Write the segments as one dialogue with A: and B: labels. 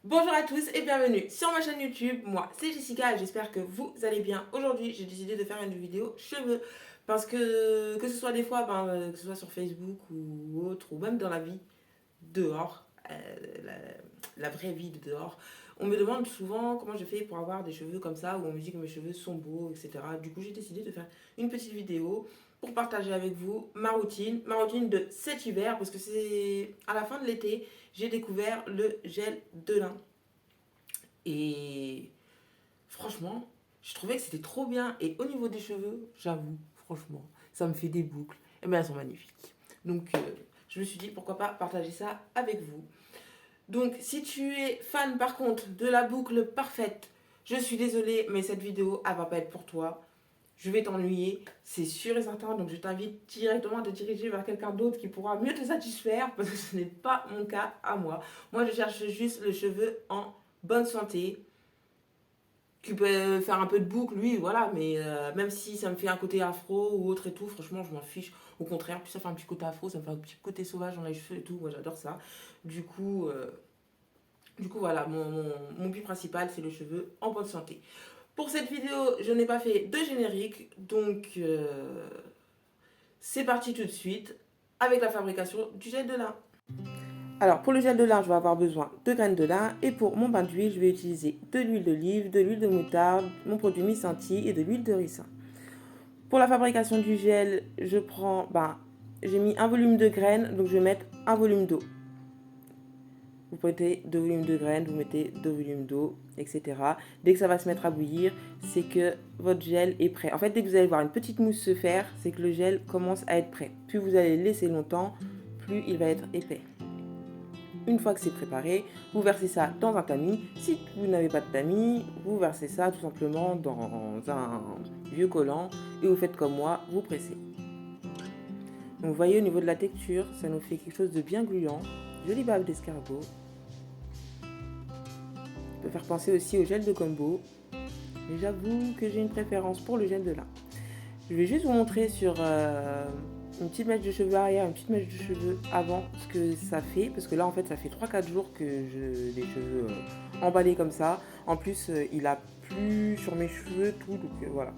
A: Bonjour à tous et bienvenue sur ma chaîne YouTube. Moi, c'est Jessica et j'espère que vous allez bien. Aujourd'hui, j'ai décidé de faire une vidéo cheveux parce que ce soit des fois, que ce soit sur Facebook ou autre, ou même dans la vie dehors, la vraie vie de dehors, on me demande souvent comment je fais pour avoir des cheveux comme ça ou on me dit que mes cheveux sont beaux, etc. Du coup, j'ai décidé de faire une petite vidéo pour partager avec vous ma routine de cet hiver parce que c'est à la fin de l'été, j'ai découvert le gel de lin. Et franchement, je trouvais que c'était trop bien. Et au niveau des cheveux, j'avoue, franchement, ça me fait des boucles. Et bien, elles sont magnifiques. Donc, je me suis dit, pourquoi pas partager ça avec vous. Donc, si tu es fan, par contre, de la boucle parfaite, je suis désolée, mais cette vidéo, elle va pas être pour toi. Je vais t'ennuyer, c'est sûr et certain. Donc, je t'invite directement à te diriger vers quelqu'un d'autre qui pourra mieux te satisfaire parce que ce n'est pas mon cas à moi. Moi, je cherche juste le cheveu en bonne santé, qui peut faire un peu de boucle, lui, voilà, mais même si ça me fait un côté afro ou autre et tout, franchement, je m'en fiche. Au contraire, plus ça fait un petit côté afro, ça me fait un petit côté sauvage dans les cheveux et tout, moi j'adore ça. Du coup, euh, du coup voilà, mon but principal, c'est le cheveu en bonne santé. Pour cette vidéo, je n'ai pas fait de générique, donc c'est parti tout de suite avec la fabrication du gel de lin. Alors, pour le gel de lin, je vais avoir besoin de graines de lin. Et pour mon bain d'huile, je vais utiliser de l'huile d'olive, de l'huile de moutarde, mon produit Misanti et de l'huile de ricin. Pour la fabrication du gel, j'ai mis un volume de graines, donc je vais mettre un volume d'eau. Vous mettez deux volumes de graines, vous mettez deux volumes d'eau, etc. Dès que ça va se mettre à bouillir, c'est que votre gel est prêt. En fait, dès que vous allez voir une petite mousse se faire, c'est que le gel commence à être prêt. Plus vous allez le laisser longtemps, plus il va être épais. Une fois que c'est préparé, vous versez ça dans un tamis. Si vous n'avez pas de tamis, vous versez ça tout simplement dans un vieux collant et vous faites comme moi, vous pressez. Donc vous voyez au niveau de la texture, ça nous fait quelque chose de bien gluant, jolie bave d'escargot. Ça peut faire penser aussi au gel de combo, mais j'avoue que j'ai une préférence pour le gel de lin. Je vais juste vous montrer sur une petite mèche de cheveux arrière, une petite mèche de cheveux avant ce que ça fait. Parce que là, en fait, ça fait 3-4 jours que j'ai les cheveux emballés comme ça. En plus, il a plu sur mes cheveux, tout. Donc voilà.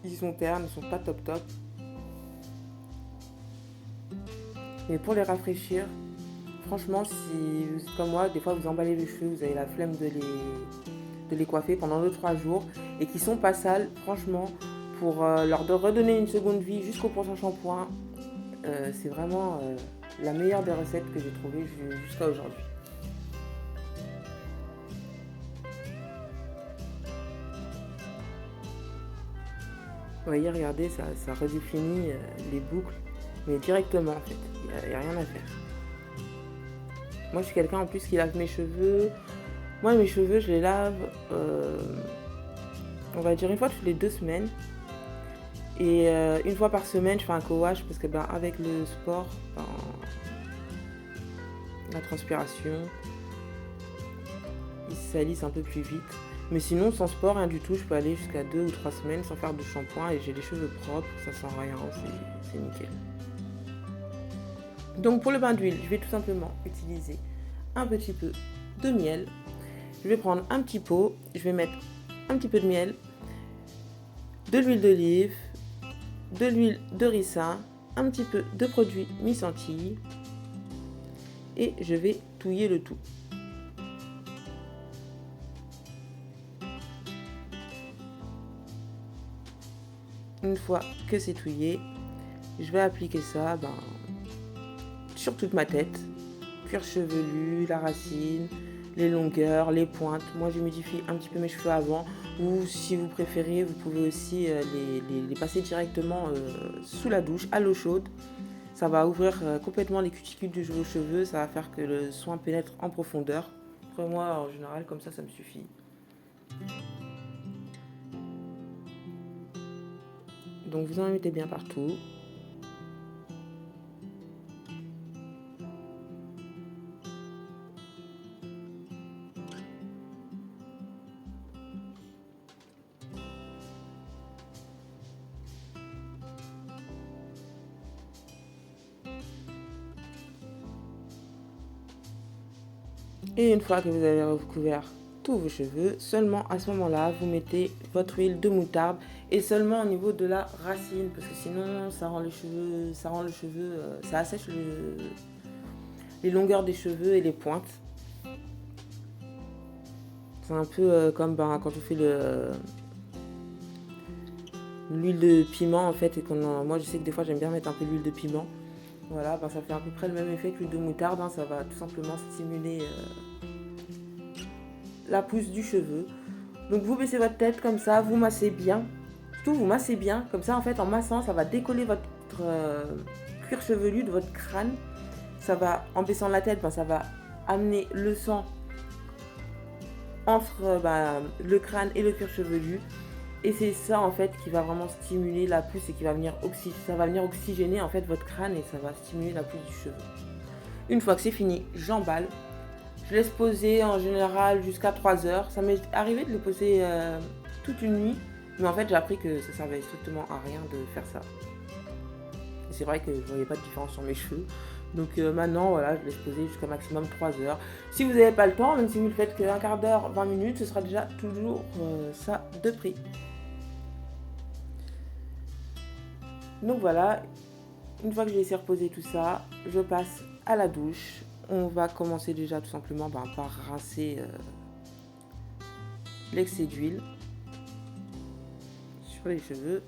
A: Ils sont ternes, ils sont pas top top. Mais pour les rafraîchir, franchement, si vous êtes comme moi, des fois vous emballez les cheveux, vous avez la flemme de les coiffer pendant 2-3 jours et qui sont pas sales, franchement, pour leur redonner une seconde vie jusqu'au prochain shampoing, c'est vraiment la meilleure des recettes que j'ai trouvées jusqu'à aujourd'hui. Vous voyez, regardez, ça redéfinit les boucles, mais directement en fait, il n'y a rien à faire. Moi je suis quelqu'un en plus qui lave mes cheveux. Moi mes cheveux je les lave, on va dire une fois toutes les 2 semaines. Et une fois par semaine je fais un co-wash parce que avec le sport, la transpiration, ils se salissent un peu plus vite. Mais sinon, sans sport, rien du tout, je peux aller jusqu'à 2 ou 3 semaines sans faire de shampoing et j'ai les cheveux propres, ça sent rien, c'est nickel. Donc pour le bain d'huile, je vais tout simplement utiliser un petit peu de miel. Je vais prendre un petit pot, je vais mettre un petit peu de miel, de l'huile d'olive, de l'huile de ricin, un petit peu de produit mi-centille et je vais touiller le tout. Une fois que c'est touillé, je vais appliquer ça sur toute ma tête, cuir chevelu, la racine, les longueurs, les pointes. Moi, je modifie un petit peu mes cheveux avant. Ou si vous préférez, vous pouvez aussi les passer directement sous la douche, à l'eau chaude. Ça va ouvrir complètement les cuticules de vos cheveux. Ça va faire que le soin pénètre en profondeur. Après moi, en général, comme ça me suffit. Donc vous en mettez bien partout. Et une fois que vous avez recouvert tous vos cheveux, seulement à ce moment-là, vous mettez votre huile de moutarde et seulement au niveau de la racine, parce que sinon ça rend le cheveu, ça assèche les longueurs des cheveux et les pointes. C'est un peu comme quand on fait l'huile de piment en fait, et moi je sais que des fois j'aime bien mettre un peu d'huile de piment. Voilà, ça fait à peu près le même effet que l'huile de moutarde, ça va tout simplement stimuler la pousse du cheveu. Donc vous baissez votre tête comme ça, vous massez bien. Surtout vous massez bien, comme ça en fait en massant ça va décoller votre cuir chevelu de votre crâne. Ça va, en baissant la tête, ça va amener le sang entre le crâne et le cuir chevelu. Et c'est ça en fait qui va vraiment stimuler la pousse et qui va venir oxygéner en fait votre crâne et ça va stimuler la pousse du cheveu. Une fois que c'est fini, j'emballe. Je laisse poser en général jusqu'à 3 heures. Ça m'est arrivé de le poser toute une nuit. Mais en fait, j'ai appris que ça servait strictement à rien de faire ça. Et c'est vrai que je ne voyais pas de différence sur mes cheveux. Donc maintenant, voilà, je laisse poser jusqu'à maximum 3 heures. Si vous n'avez pas le temps, même si vous le faites qu'un quart d'heure, 20 minutes, ce sera déjà toujours ça de prix. Donc voilà, une fois que j'ai laissé reposer tout ça, je passe à la douche. On va commencer déjà tout simplement par rincer l'excès d'huile sur les cheveux.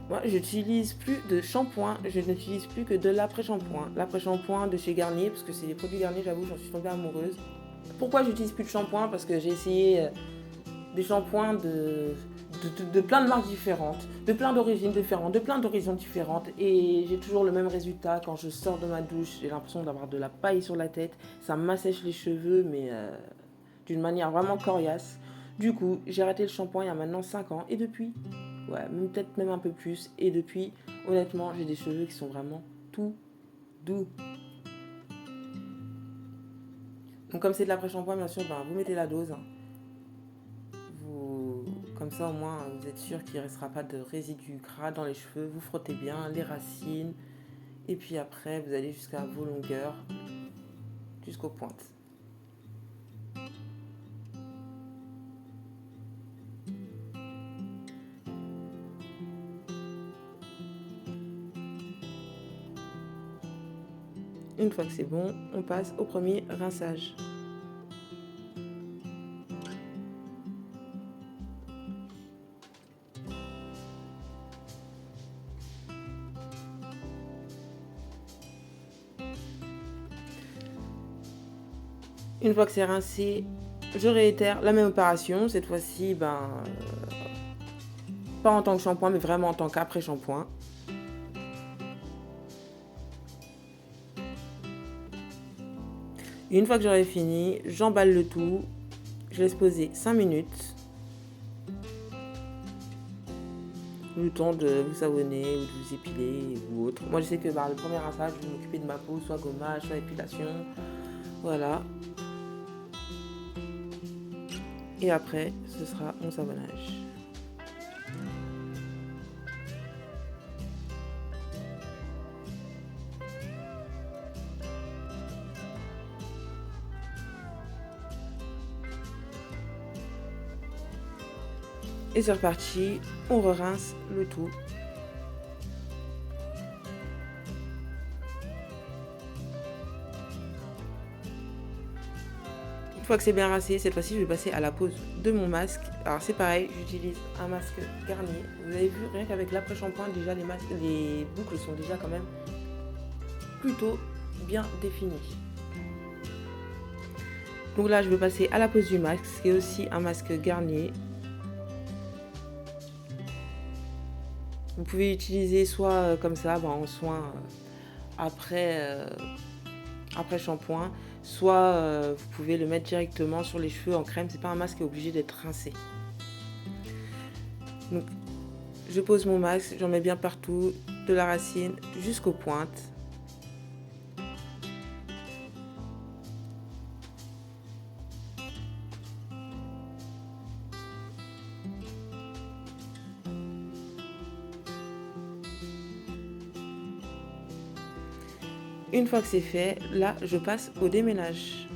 A: Moi, j'utilise plus de shampoing, je n'utilise plus que de l'après-shampoing. L'après-shampoing de chez Garnier, parce que c'est les produits Garnier, j'avoue, j'en suis tombée amoureuse. Pourquoi j'utilise plus de shampoing? Parce que j'ai essayé des shampoings de plein de marques différentes, de plein d'origines différentes, de plein d'horizons différentes. Et j'ai toujours le même résultat. Quand je sors de ma douche, j'ai l'impression d'avoir de la paille sur la tête. Ça m'assèche les cheveux, mais d'une manière vraiment coriace. Du coup, j'ai arrêté le shampoing il y a maintenant 5 ans. Et depuis, peut-être même un peu plus. Et depuis, honnêtement, j'ai des cheveux qui sont vraiment tout doux. Donc comme c'est de l'après-shampoing, bien sûr, vous mettez la dose. Comme ça, au moins, vous êtes sûr qu'il ne restera pas de résidus gras dans les cheveux. Vous frottez bien les racines. Et puis après, vous allez jusqu'à vos longueurs, jusqu'aux pointes. Une fois que c'est bon, on passe au premier rinçage. Une fois que c'est rincé, je réitère la même opération. Cette fois-ci, pas en tant que shampoing, mais vraiment en tant qu'après-shampoing. Et une fois que j'aurai fini, j'emballe le tout. Je laisse poser 5 minutes. Le temps de vous savonner ou de vous épiler ou autre. Moi, je sais que le premier rinçage, je vais m'occuper de ma peau, soit gommage, soit épilation. Voilà. Et après, ce sera mon savonnage. Et c'est reparti, on re-rince le tout. Une fois que c'est bien rincé, cette fois-ci, je vais passer à la pose de mon masque. Alors c'est pareil, j'utilise un masque Garnier. Vous avez vu, rien qu'avec l'après-shampoing, déjà les boucles sont déjà quand même plutôt bien définies. Donc là, je vais passer à la pose du masque, qui est aussi un masque Garnier. Vous pouvez utiliser soit comme ça, en soin après shampoing, soit vous pouvez le mettre directement sur les cheveux en crème. C'est pas un masque qui est obligé d'être rincé. Donc, je pose mon masque, j'en mets bien partout, de la racine jusqu'aux pointes. Une fois que c'est fait, là, je passe au déménage.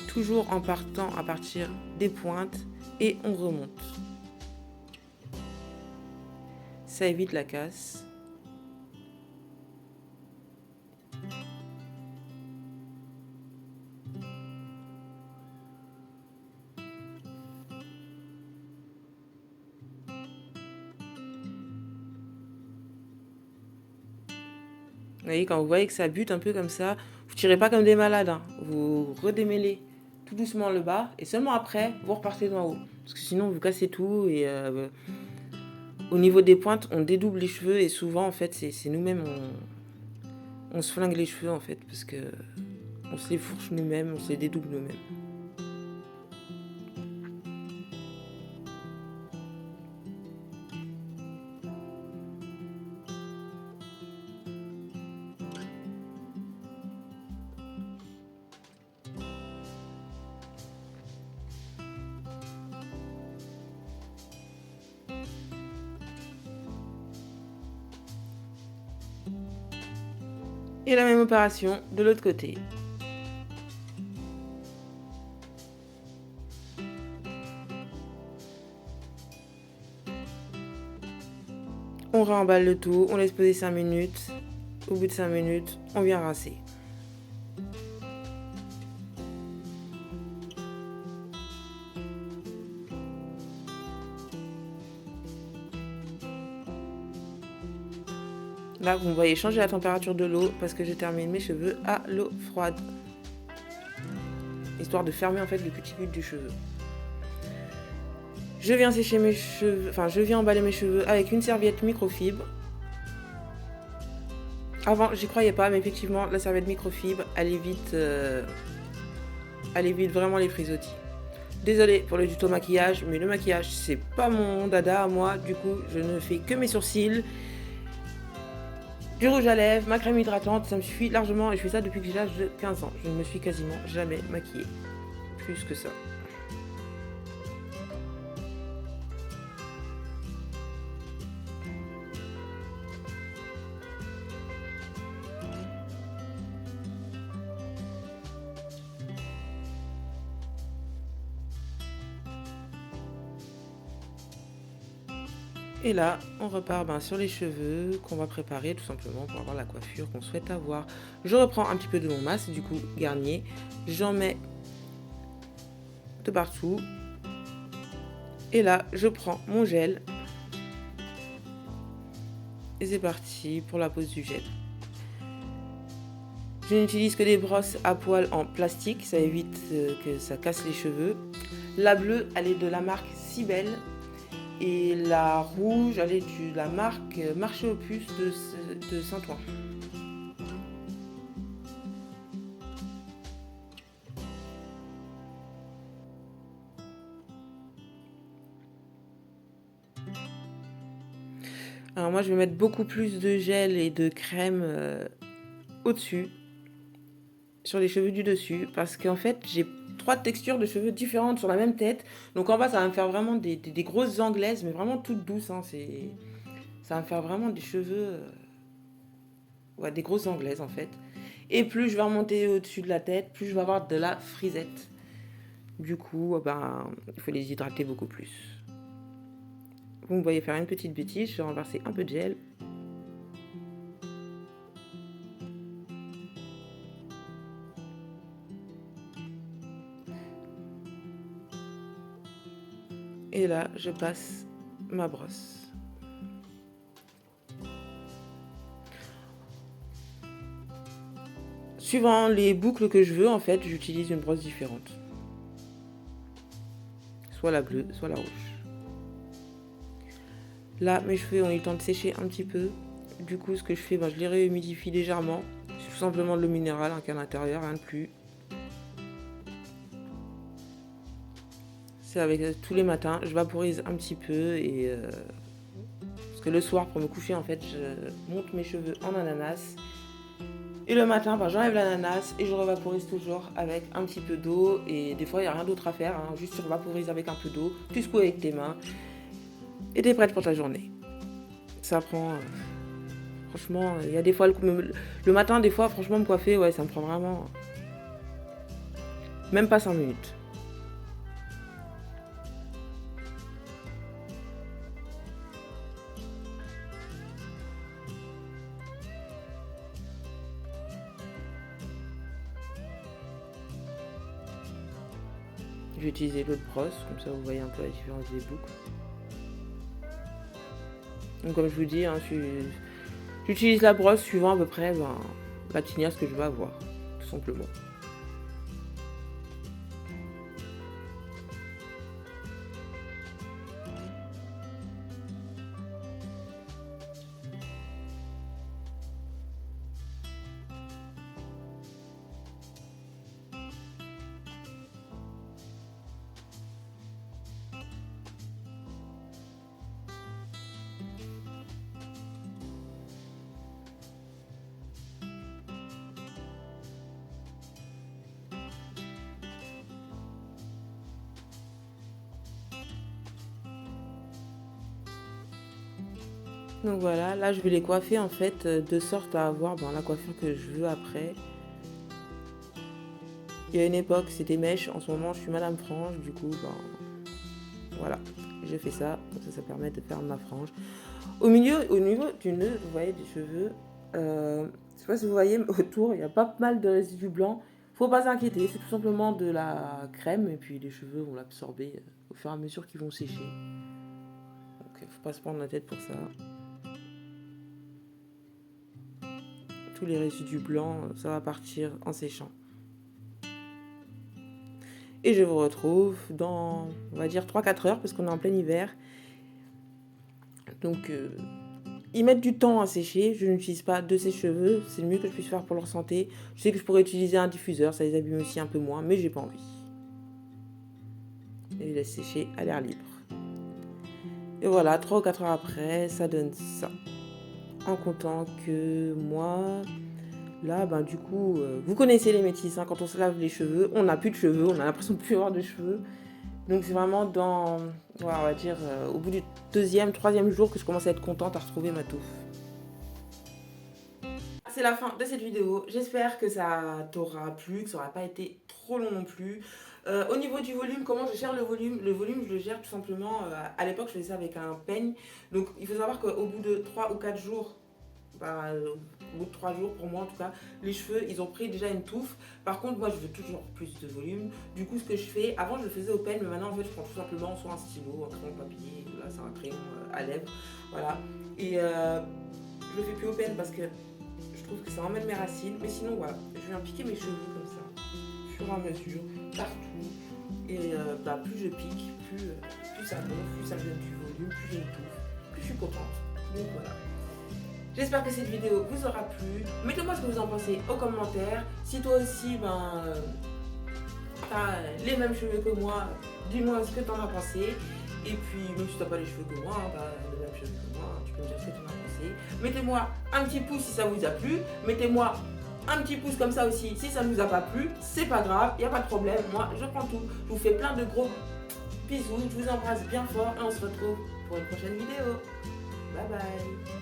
A: Toujours en partant à partir des pointes et on remonte. Ça évite la casse. Vous voyez, quand vous voyez que ça bute un peu comme ça, vous tirez pas comme des malades, hein. Vous redémêlez tout doucement le bas et seulement après, vous repartez d'en haut. Parce que sinon, vous cassez tout et au niveau des pointes, on dédouble les cheveux et souvent, en fait, c'est nous-mêmes, on se flingue les cheveux, en fait, parce que on se les fourche nous-mêmes, on se les dédouble nous-mêmes. Et la même opération de l'autre côté. On remballe le tout, on laisse poser 5 minutes. Au bout de 5 minutes, on vient rincer. Là, vous me voyez changer la température de l'eau parce que je termine mes cheveux à l'eau froide. Histoire de fermer en fait les cuticules du cheveu. Je viens sécher mes cheveux, je viens emballer mes cheveux avec une serviette microfibre. Avant, j'y croyais pas, mais effectivement, la serviette microfibre, elle évite vraiment les frisottis. Désolée pour le tuto maquillage, mais le maquillage, c'est pas mon dada à moi. Du coup, je ne fais que mes sourcils, du rouge à lèvres, ma crème hydratante, ça me suffit largement et je fais ça depuis que j'ai l'âge de 15 ans. Je ne me suis quasiment jamais maquillée. Plus que ça. Et là, on repart sur les cheveux qu'on va préparer tout simplement pour avoir la coiffure qu'on souhaite avoir. Je reprends un petit peu de mon masque, du coup Garnier. J'en mets de partout. Et là, je prends mon gel. Et c'est parti pour la pose du gel. Je n'utilise que des brosses à poils en plastique, ça évite que ça casse les cheveux. La bleue, elle est de la marque Cybelle. Et la rouge, elle est de la marque Marché aux Puces de Saint-Ouen. Alors moi, je vais mettre beaucoup plus de gel et de crème au-dessus, sur les cheveux du dessus, parce qu'en fait, j'ai 3 textures de cheveux différentes sur la même tête. Donc en bas, ça va me faire vraiment des grosses anglaises, mais vraiment toutes douces. Hein. Ça va me faire vraiment des cheveux... des grosses anglaises en fait. Et plus je vais remonter au-dessus de la tête, plus je vais avoir de la frisette. Du coup, il faut les hydrater beaucoup plus. Vous me voyez faire une petite bêtise, je vais renverser un peu de gel. Et là, je passe ma brosse. Suivant les boucles que je veux, en fait, j'utilise une brosse différente. Soit la bleue, soit la rouge. Là, mes cheveux ont eu le temps de sécher un petit peu. Du coup, ce que je fais, je les réhumidifie légèrement. C'est tout simplement de l'eau minérale qu'à l'intérieur, rien de plus. C'est avec tous les matins, je vaporise un petit peu et parce que le soir, pour me coucher, en fait, je monte mes cheveux en ananas. Et le matin, j'enlève l'ananas et je revaporise toujours avec un petit peu d'eau. Et des fois, il n'y a rien d'autre à faire, hein, juste tu revaporises avec un peu d'eau, tu secoues avec tes mains et t'es prête pour ta journée. Ça prend Franchement, il y a des fois, le matin, des fois, franchement, me coiffer, ouais, ça me prend vraiment... Même pas 5 minutes. Je vais utiliser l'autre brosse, comme ça vous voyez un peu la différence des boucles. Donc comme je vous dis, hein, j'utilise la brosse suivant à peu près la tignasse que je vais avoir, tout simplement. Donc voilà, là je vais les coiffer en fait de sorte à avoir la coiffure que je veux après. Il y a une époque c'était mèche, en ce moment je suis Madame Frange, du coup voilà, je fais ça, comme ça permet de faire ma frange. Au niveau du nœud, vous voyez des cheveux, je sais pas si vous voyez autour, il y a pas mal de résidus blancs. Faut pas s'inquiéter, c'est tout simplement de la crème et puis les cheveux vont l'absorber au fur et à mesure qu'ils vont sécher. Donc faut pas se prendre la tête pour ça. Tous les résidus blancs, ça va partir en séchant. Et je vous retrouve dans, on va dire, 3-4 heures, parce qu'on est en plein hiver. Donc, ils mettent du temps à sécher. Je n'utilise pas de sèche-cheveux. C'est le mieux que je puisse faire pour leur santé. Je sais que je pourrais utiliser un diffuseur, ça les abîme aussi un peu moins, mais j'ai pas envie. Et je laisse sécher à l'air libre. Et voilà, 3 ou 4 heures après, ça donne ça. En comptant que moi, là, du coup, vous connaissez les métis, hein, quand on se lave les cheveux, on n'a plus de cheveux, on a l'impression de plus avoir de cheveux. Donc c'est vraiment dans, on va dire, au bout du 2e, 3e jour que je commence à être contente à retrouver ma touffe. C'est la fin de cette vidéo, j'espère que ça t'aura plu, que ça n'aura pas été trop long non plus. Au niveau du volume, comment je gère le volume? Le volume, je le gère tout simplement, à l'époque je faisais ça avec un peigne. Donc il faut savoir qu'au bout de 3 ou 4 jours, au bout de 3 jours pour moi en tout cas, les cheveux ils ont pris déjà une touffe. Par contre moi je veux toujours plus de volume. Du coup ce que je fais, avant je le faisais au peigne, mais maintenant en fait je prends tout simplement soit un stylo, un crayon papier, là c'est un crayon à lèvres, voilà. Et je le fais plus au peigne parce que je trouve que ça emmène mes racines. Mais sinon voilà, je viens piquer mes cheveux comme ça, au fur et à mesure, partout. Et plus je pique, plus ça gonfle, plus ça me donne du volume, plus j'ai une touffe, plus je suis contente. Donc voilà. J'espère que cette vidéo vous aura plu. Mettez-moi ce que vous en pensez aux commentaires. Si toi aussi, t'as les mêmes cheveux que moi, dis-moi ce que t'en as pensé. Et puis, même si t'as pas les cheveux que moi, t'as les mêmes cheveux que moi, tu peux me dire ce que t'en as pensé. Mettez-moi un petit pouce si ça vous a plu. Mettez-moi un petit pouce comme ça aussi si ça ne vous a pas plu. C'est pas grave, il n'y a pas de problème. Moi, je prends tout. Je vous fais plein de gros bisous. Je vous embrasse bien fort et on se retrouve pour une prochaine vidéo. Bye bye.